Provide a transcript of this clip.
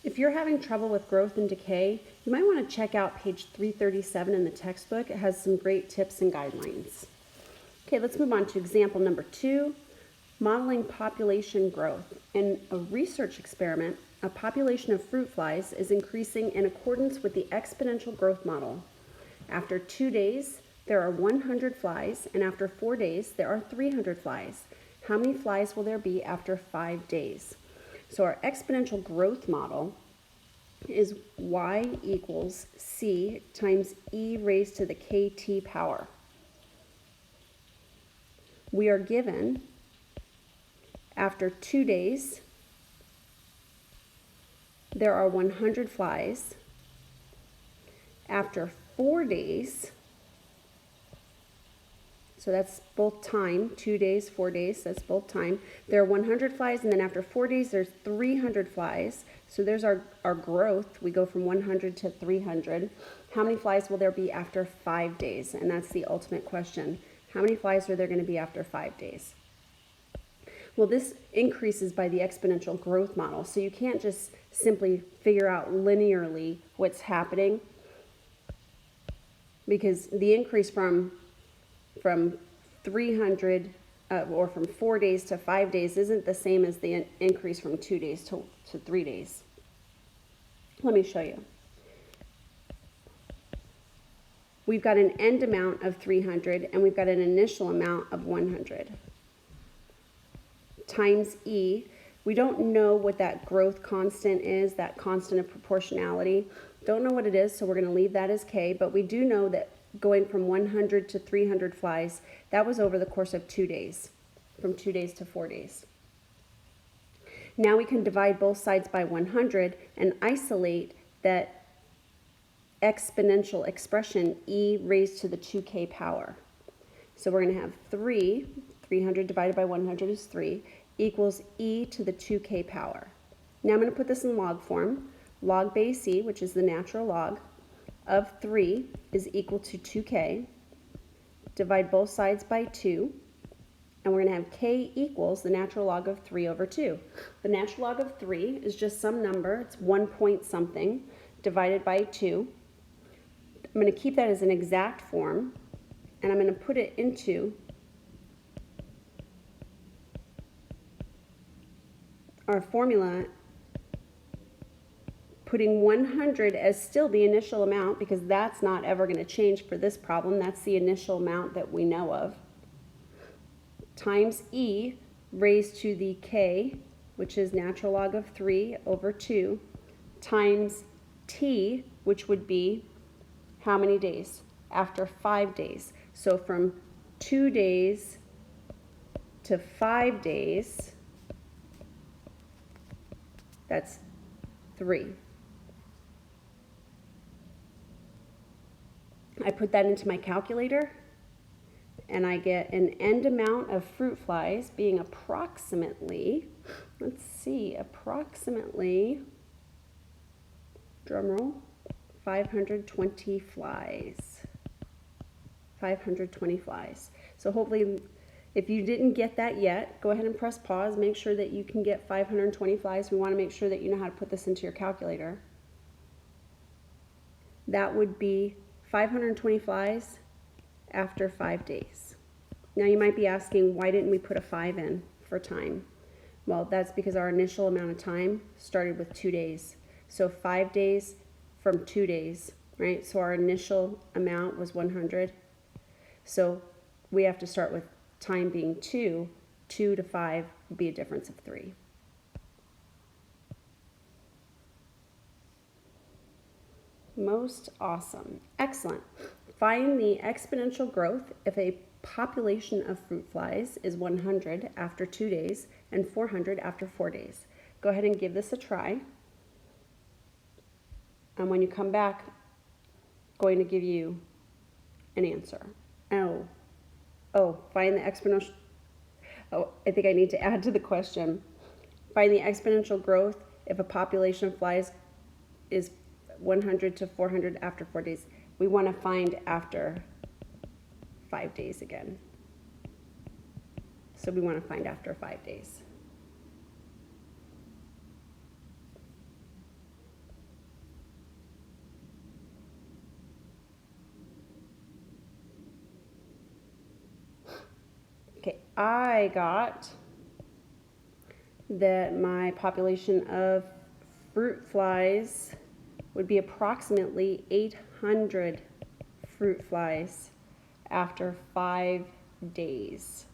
If you're having trouble with growth and decay, you might want to check out page 337 in the textbook. It has some great tips and guidelines. Okay, let's move on to example number 2, modeling population growth. In a research experiment, a population of fruit flies is increasing in accordance with the exponential growth model. After 2 days, there are 100 flies, and after 4 days, there are 300 flies. How many flies will there be after 5 days? So our exponential growth model is y equals c times e raised to the kt power. We are given, after 2 days, there are 100 flies. After 4 days, so that's both time, 2 days, 4 days, that's both time. There are 100 flies, and then after 4 days, there's 300 flies. So there's our growth. We go from 100 to 300. How many flies will there be after 5 days? And that's the ultimate question. How many flies are there going to be after 5 days? Well, this increases by the exponential growth model. So you can't just simply figure out linearly what's happening, because the increase from 300 or from 4 days to 5 days isn't the same as the increase from 2 days to 3 days. Let me show you. We've got an end amount of 300 and we've got an initial amount of 100 times E. We don't know what that growth constant is, that constant of proportionality. Don't know what it is, so we're going to leave that as K, but we do know that going from 100 to 300 flies, that was over the course of 2 days, from 2 days to 4 days. Now we can divide both sides by 100 and isolate that exponential expression, e raised to the 2k power. So we're going to have 300 divided by 100 is 3, equals e to the 2k power. Now I'm going to put this in log form. Log base e, which is the natural log, of 3 is equal to 2k. Divide both sides by 2, and we're going to have k equals the natural log of 3 over 2. The natural log of 3 is just some number. It's 1 point something divided by 2. I'm going to keep that as an exact form, and I'm going to put it into our formula, putting 100 as still the initial amount, because that's not ever going to change for this problem. That's the initial amount that we know of, times e raised to the k, which is natural log of 3 over 2, times t, which would be how many days? After 5 days. So from 2 days to 5 days, that's 3. I put that into my calculator, and I get an end amount of fruit flies being approximately, let's see, approximately, drum roll, 520 flies. 520 flies. So hopefully, if you didn't get that yet, go ahead and press pause. Make sure that you can get 520 flies. We want to make sure that you know how to put this into your calculator. That would be 520 flies after 5 days. Now you might be asking, why didn't we put a 5 in for time? Well, that's because our initial amount of time started with 2 days. So 5 days from 2 days, right? So our initial amount was 100. So we have to start with time being 2. 2 to 5 would be a difference of 3. Most awesome. Excellent. Find the exponential growth if a population of fruit flies is 100 after 2 days and 400 after 4 days. Go ahead and give this a try. And when you come back, I'm going to give you an answer. Find the exponential. I think I need to add to the question. Find the exponential growth if a population of flies is 100 to 400 after 4 days. We want to find after 5 days again. So we want to find after 5 days. I got that my population of fruit flies would be approximately 800 fruit flies after 5 days.